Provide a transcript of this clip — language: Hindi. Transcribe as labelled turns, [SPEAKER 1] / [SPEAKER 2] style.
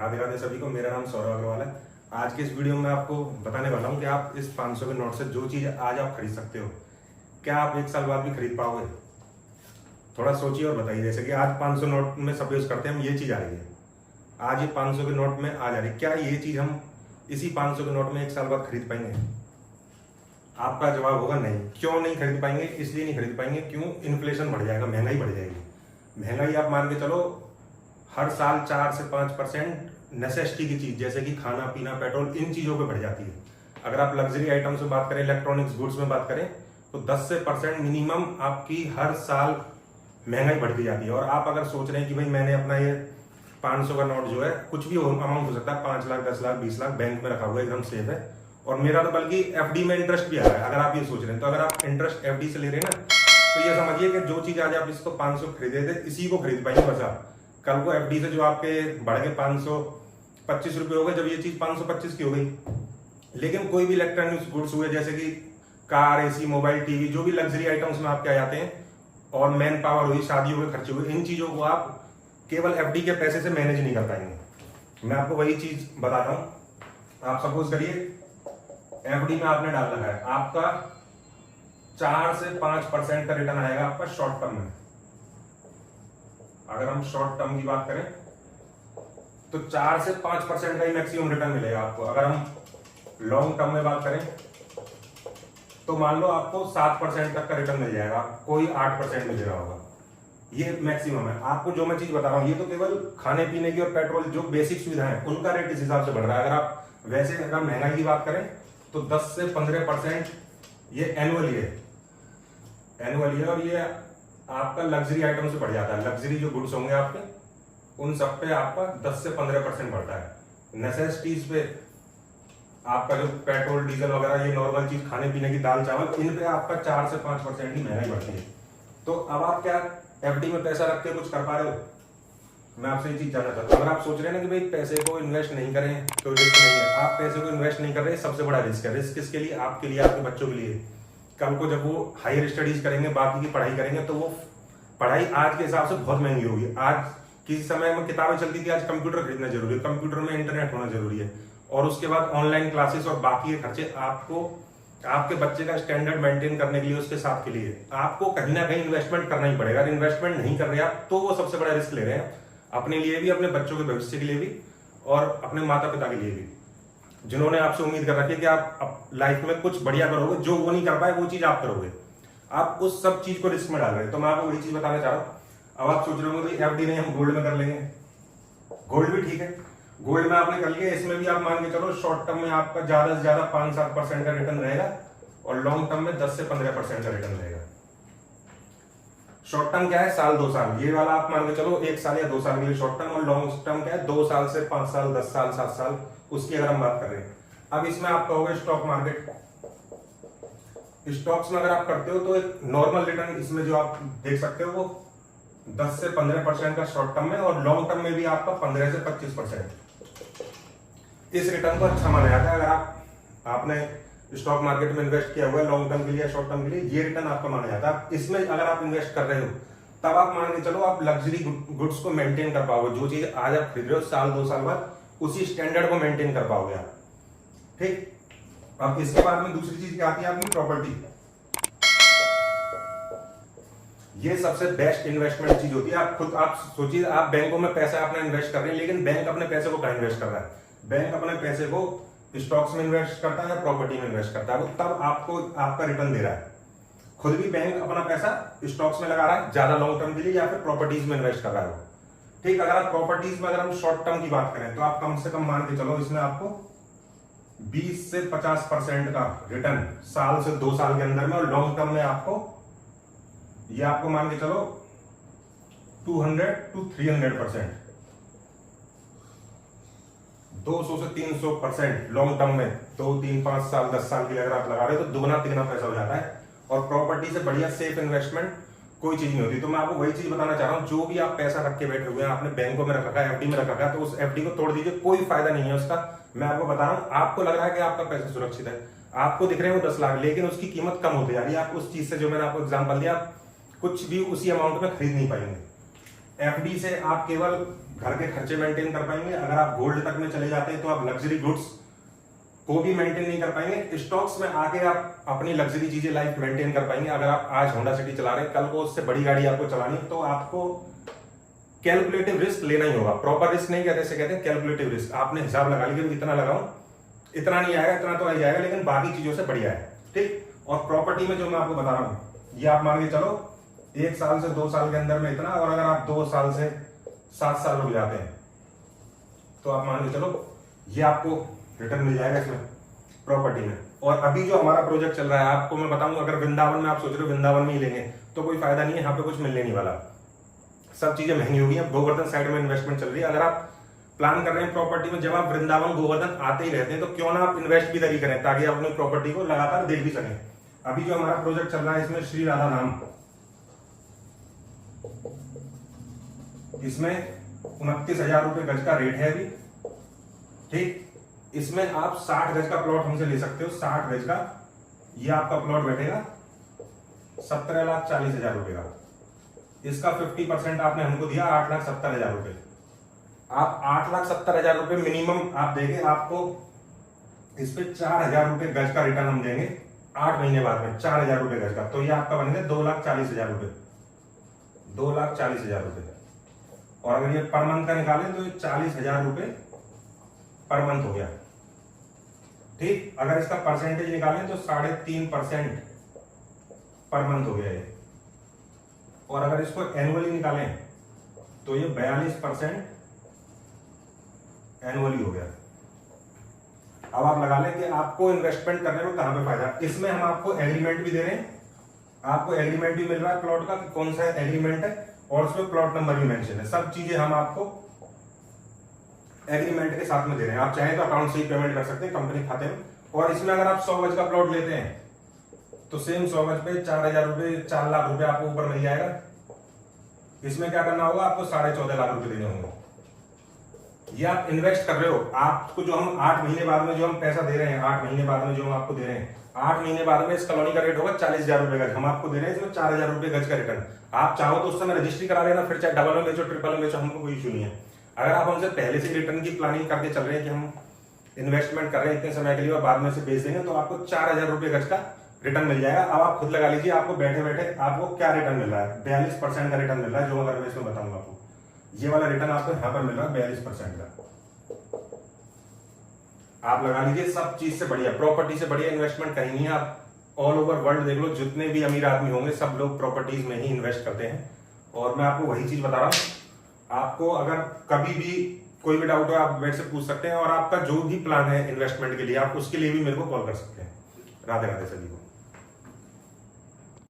[SPEAKER 1] राधे राधे सभी को। मेरा नाम सौरभ अग्रवाल है। आज के इस वीडियो में आपको बताने वाला हूं कि आप इस 500 के नोट से जो चीज आज आप खरीद सकते हो, क्या आप एक साल बाद भी खरीद पाओगे? थोड़ा सोचिए और बताइए। जैसे कि आज 500 नोट में सब यूज करते हैं, हम ये चीज आ रही है, आज ये 500 के नोट में आ जा रही है, क्या ये चीज हम इसी 500 के नोट में एक साल बाद खरीद पाएंगे? आपका जवाब होगा नहीं। क्यों नहीं खरीद पाएंगे? इसलिए नहीं खरीद पाएंगे, क्यों? इन्फ्लेशन बढ़ जाएगा, महंगाई बढ़ जाएगी। महंगाई आप मान के चलो हर साल 4 से 5% नेसेसिटी की चीज जैसे कि खाना पीना पेट्रोल, इन चीजों पे बढ़ जाती है। अगर आप लग्जरी आइटम्स में बात करें, इलेक्ट्रॉनिक्स गुड्स में बात करें, तो 10 से % मिनिमम आपकी हर साल महंगाई बढ़ती जाती है। और आप अगर सोच रहे हैं कि भाई मैंने अपना ये 500 का नोट जो है, कुछ भी अमाउंट हो सकता है, 5 लाख 10 लाख 20 लाख बैंक में रखा हुआ है, एकदम सेफ है, और मेरा तो बल्कि एफडी में इंटरेस्ट भी आ रहा है। अगर आप ये सोच रहे हैं, तो अगर आप इंटरेस्ट एफडी से ले रहे हैं ना, तो ये समझिए कि जो चीज आज आप इसको 500 खरीदे थे, इसी को खरीद पाएंगे बस आप। कल को एफडी से जो आपके बढ़ के 525 रुपए हो गए, जब ये चीज 525 की हो गई। लेकिन कोई भी इलेक्ट्रॉनिक्स गुड्स हुए जैसे कि कार, एसी, मोबाइल, टीवी, जो भी लग्जरी आइटम्स में आपके आ जाते हैं, और मैन पावर हुई, शादियों के खर्चे हुए, इन चीजों को आप केवल एफडी के पैसे से मैनेज नहीं कर पाएंगे। मैं आपको वही चीज बताता हूं। आप सपोज करिए एफडी में आपने डाल रखा है, आपका 4 से 5% का रिटर्न आएगा आपका शॉर्ट टर्म में। अगर हम शॉर्ट टर्म की बात करें तो 4 से 5% का ही मैक्सिमम रिटर्न मिलेगा आपको। अगर हम लॉन्ग टर्म में बात करें तो मान लो आपको 7% तक का रिटर्न मिल जाएगा, कोई 8% मिल रहा होगा। ये मैक्सिमम है। आपको जो मैं चीज बता रहा हूं, ये तो केवल खाने पीने की और पेट्रोल जो बेसिक सुविधाएं हैं उनका रेट इस हिसाब से बढ़ रहा है। अगर आप वैसे अगर महंगाई की बात करें तो 10 से 15% ये एनुअली है, और ये आपका लग्जरी आइटम से बढ़ जाता है। लग्जरी जो गुड्स होंगे आपके, उन सब पे आपका 10 से 15% बढ़ता है। नेसेसिटीज पे आपका जो पेट्रोल डीजल वगैरह, ये नॉर्मल चीज खाने पीने की दाल चावल, इन पे आपका 4 से 5% की महंगाई बढ़ती है। तो अब आप क्या एफडी में पैसा रख के कुछ कर पा रहे हो? मैं आपसे ये चीज जानना चाहता हूँ। अगर आप सोच रहे हैं ना कि भाई पैसे को इन्वेस्ट नहीं करें तो रिस्क नहीं है, आप पैसे को इन्वेस्ट नहीं कर रहे, सबसे बड़ा रिस्क है। रिस्क किसके लिए? आपके लिए, आपके बच्चों के लिए। कल को जब वो हायर स्टडीज करेंगे, बाकी की पढ़ाई करेंगे, तो वो पढ़ाई आज के हिसाब से बहुत महंगी होगी। आज किसी समय में किताबें चलती थी, आज कंप्यूटर खरीदना जरूरी है, कंप्यूटर में इंटरनेट होना जरूरी है, और उसके बाद ऑनलाइन क्लासेस और बाकी के खर्चे। आपको आपके बच्चे का स्टैंडर्ड मेंटेन करने के लिए, उसके साथ के लिए आपको कहीं ना कहीं इन्वेस्टमेंट करना ही पड़ेगा। अगर इन्वेस्टमेंट नहीं कर रहे आप, तो वो सबसे बड़ा रिस्क ले रहे हैं, अपने लिए भी, अपने बच्चों के भविष्य के लिए भी, और अपने माता पिता के लिए भी, जिन्होंने आपसे उम्मीद कर रखी है कि आप लाइफ में कुछ बढ़िया करोगे। जो वो नहीं कर पाए वो चीज आप करोगे। आप उस सब चीज को रिस्क में डाल रहे हैं। तो मैं आपको वही चीज बताना चाह रहा हूं। अब आप सोच रहे होंगे भाई एफडी नहीं, हम गोल्ड में कर लेंगे। गोल्ड भी ठीक है, गोल्ड में आपने कर लिया, इसमें भी आप मान के चलो शॉर्ट टर्म में आपका ज्यादा से ज्यादा 5-7% का रिटर्न रहेगा, और लॉन्ग टर्म में 10 से 15% का रिटर्न रहेगा। शॉर्ट टर्म क्या है? साल 2 साल, ये वाला आप मान के चलो 1 साल या 2 साल के लिए शॉर्ट टर्म। और लॉन्ग टर्म क्या है? 2 साल से 5 साल 10 साल 7 साल, उसकी अगर हम बात कर रहे हैं। अब इसमें आपका होगा स्टॉक मार्केट। स्टॉक्स में अगर आप करते हो तो एक नॉर्मल रिटर्न इसमें जो आप देख सकते हो वो 10 से 15% का शॉर्ट टर्म में, और लॉन्ग टर्म में भी आपका 15 से 25%। इस रिटर्न को अच्छा माना जाता है। अगर आपने स्टॉक मार्केट में इन्वेस्ट किया हुआ है लॉन्ग टर्म के लिए, शॉर्ट टर्म के लिए, ये रिटर्न आपका माना जाता है। इसमें अगर आप इन्वेस्ट कर रहे हो, तब आप मान के चलो आप लग्जरी गुड्स को मेंटेन कर पाओगे। जो चीज आज आप खरीद रहे हो, साल 2 साल बाद उसी स्टैंडर्ड को मेंटेन कर पाओगे आप। ठीक। अब इसके बाद में दूसरी चीज क्या आती है आपकी? प्रॉपर्टी। ये सबसे बेस्ट इन्वेस्टमेंट चीज होती है। आप खुद आप सोचिए, आप बैंकों में पैसा अपना इन्वेस्ट कर रहे हैं, लेकिन बैंक अपने पैसे को कहाँ इन्वेस्ट कर रहा है? बैंक अपने पैसे को स्टॉक्स में इन्वेस्ट करता है या प्रॉपर्टी में इन्वेस्ट करता है, तब आपको आपका रिटर्न दे रहा है। खुद भी बैंक अपना पैसा स्टॉक्स में लगा रहा है ज्यादा लॉन्ग टर्म के लिए, या फिर प्रॉपर्टीज में इन्वेस्ट कर रहा है। ठीक। अगर आप प्रॉपर्टीज में अगर हम शॉर्ट टर्म की बात करें, तो आप कम से कम मान के चलो इसमें आपको 20 से 50% का रिटर्न साल से 2 साल के अंदर में, और लॉन्ग टर्म में आपको ये आपको मान के चलो 200 to 300%, 200 से 300% लॉन्ग टर्म में, 2, 3, 5 साल 10 साल के लिए अगर आप लगा रहे हो, तो 2-3 पैसा हो जाता है। और प्रॉपर्टी से बढ़िया सेफ इन्वेस्टमेंट कोई चीज नहीं होती। तो मैं आपको वही चीज बताना चाह रहा हूं, जो भी आप पैसा रख के बैठे हुए हैं, आपने बैंकों में रख रखा है, एफडी में रख रखा है, तो उस एफडी को तोड़ दीजिए, कोई फायदा नहीं है उसका। मैं आपको बता रहा हूं, आपको लग रहा है कि आपका पैसा सुरक्षित है, आपको दिख रहे हैं वो 10 लाख, लेकिन उसकी कीमत कम होती जा रही है। आप उस चीज से, जो मैंने आपको एग्जाम्पल दिया, कुछ भी उसी अमाउंट में खरीद नहीं पाएंगे। एफडी से आप केवल घर के खर्चे मेंटेन कर पाएंगे। अगर आप गोल्ड तक में चले जाते हैं तो आप लग्जरी गुड्स को भी मेंटेन नहीं कर पाएंगे। स्टॉक्स में आके आप अपनी लग्जरी चीजें लाइफ मेंटेन कर पाएंगे। अगर आप आज होंडा सिटी चला रहे हैं, कल को उससे बड़ी गाड़ी आपको चलानी है, तो आपको कैलकुलेटिव रिस्क लेना ही होगा। प्रॉपर रिस्क नहीं कहते, कहते हैं कैलकुलेटिव रिस्क। आपने हिसाब लगा लिया इतना लगाऊं, इतना नहीं आएगा, इतना तो आ जाएगा, लेकिन बाकी चीजों से बढ़िया है, ठीक। और प्रॉपर्टी में जो मैं आपको बता रहा हूं, ये आप मान के चलो 1 साल से 2 साल के अंदर में इतना, और अगर आप 2 साल से 7 साल रुक जाते हैं तो आप मान के चलो ये आपको रिटर्न मिल जाएगा इसमें प्रॉपर्टी में। और अभी जो हमारा प्रोजेक्ट चल रहा है, आपको मैं बताऊंगा, अगर वृंदावन में आप सोच रहे हो वृंदावन में ही लेंगे तो कोई फायदा नहीं है, यहाँ पे कुछ मिलने नहीं वाला, सब चीजें महंगी होगी। अब गोवर्धन साइड में इन्वेस्टमेंट चल रही है। अगर आप प्लान कर रहे हैं प्रॉपर्टी में, जब आप वृंदावन गोवर्धन आते ही रहते हैं, तो क्यों ना आप इन्वेस्ट भी तरी करें, ताकि आप अपनी प्रॉपर्टी को लगातार देख भी सकें। अभी जो हमारा प्रोजेक्ट चल रहा है, इसमें श्री राधा नाम, इसमें 29,000 रुपए गज का रेट है अभी, ठीक। इसमें आप 60 गज का प्लॉट हमसे ले सकते हो, 60 गज का। ये आपका प्लॉट बैठेगा 17,40,000 रुपए का। इसका 50% आपने हमको दिया 8,70,000 रुपए। आप 8,70,000 रुपए मिनिमम आप देंगे, आपको इस पे 4,000 रुपए गज का रिटर्न हम देंगे 8 महीने बाद में, 4,000 रुपए गज का। तो ये आपका बनेगा 2,40,000 रुपए, 2,40,000 रुपए। और अगर ये पर मंथ का निकालें तो ये 40,000 रुपए पर मंथ हो गया, ठीक। अगर इसका परसेंटेज निकालें तो 3.5% पर मंथ हो गया ये। और अगर इसको एनुअली निकालें तो ये 42% एनुअली हो गया। अब आप लगा लें कि आपको इन्वेस्टमेंट करने में कहां पे फायदा। इसमें हम आपको एग्रीमेंट भी दे रहे हैं, आपको एग्रीमेंट भी मिल रहा है प्लॉट का, कौन सा एग्रीमेंट है, और उसमें प्लॉट नंबर भी मेंशन है। सब चीजें हम आपको एग्रीमेंट के साथ में दे रहे हैं। आप चाहें तो अकाउंट से ही पेमेंट कर सकते हैं कंपनी खाते में। और इसमें अगर आप 100 गज का प्लॉट लेते हैं तो सेम 100 गज पे 4,000 रुपए, 4 लाख रुपए आपको ऊपर मिल जाएगा। इसमें क्या करना होगा, आपको 14.5 लाख रुपए देने होंगे। ये आप इन्वेस्ट कर रहे हो, आपको जो हम 8 महीने बाद में जो हम पैसा दे रहे हैं, 8 महीने बाद में जो हम आपको दे रहे हैं, 8 महीने बाद में इस कॉलोनी का रेट होगा 40,000 रुपए गज। हम आपको दे रहे हैं इसमें 4,000 रुपए गज का रिटर्न। आप चाहो तो उस समय रजिस्ट्री करा लेना, फिर चाहे डबल में बेचो, ट्रिपल में बेचो, हमको कोई इशू नहीं है। अगर आप हमसे पहले से रिटर्न की प्लानिंग करके चल रहे हैं कि हम इन्वेस्टमेंट कर रहे हैं इतने समय के लिए और बाद में से बेच देंगे, तो आपको 4,000 रुपए गज का रिटर्न मिल जाएगा। अब आप खुद लगा लीजिए, आपको बैठे बैठे आपको क्या रिटर्न मिल रहा है। 42% का रिटर्न मिल रहा है, जो अगर मैं इसमें बताऊंगा आपको, ये वाला रिटर्न आपको यहाँ पर मिल रहा है 42% का। आप लगा लीजिए, सब चीज से बढ़िया, प्रॉपर्टी से बढ़िया इन्वेस्टमेंट कहीं नहीं है। आप ऑल ओवर वर्ल्ड देख लो, जितने भी अमीर आदमी होंगे सब लोग प्रॉपर्टीज में ही इन्वेस्ट करते हैं। और मैं आपको वही चीज बता रहा हूं। आपको अगर कभी भी कोई भी डाउट हो, आप मेरे से पूछ सकते हैं। और आपका जो भी प्लान है इन्वेस्टमेंट के लिए, आप उसके लिए भी मेरे को कॉल कर सकते हैं। राधे राधे सभी को।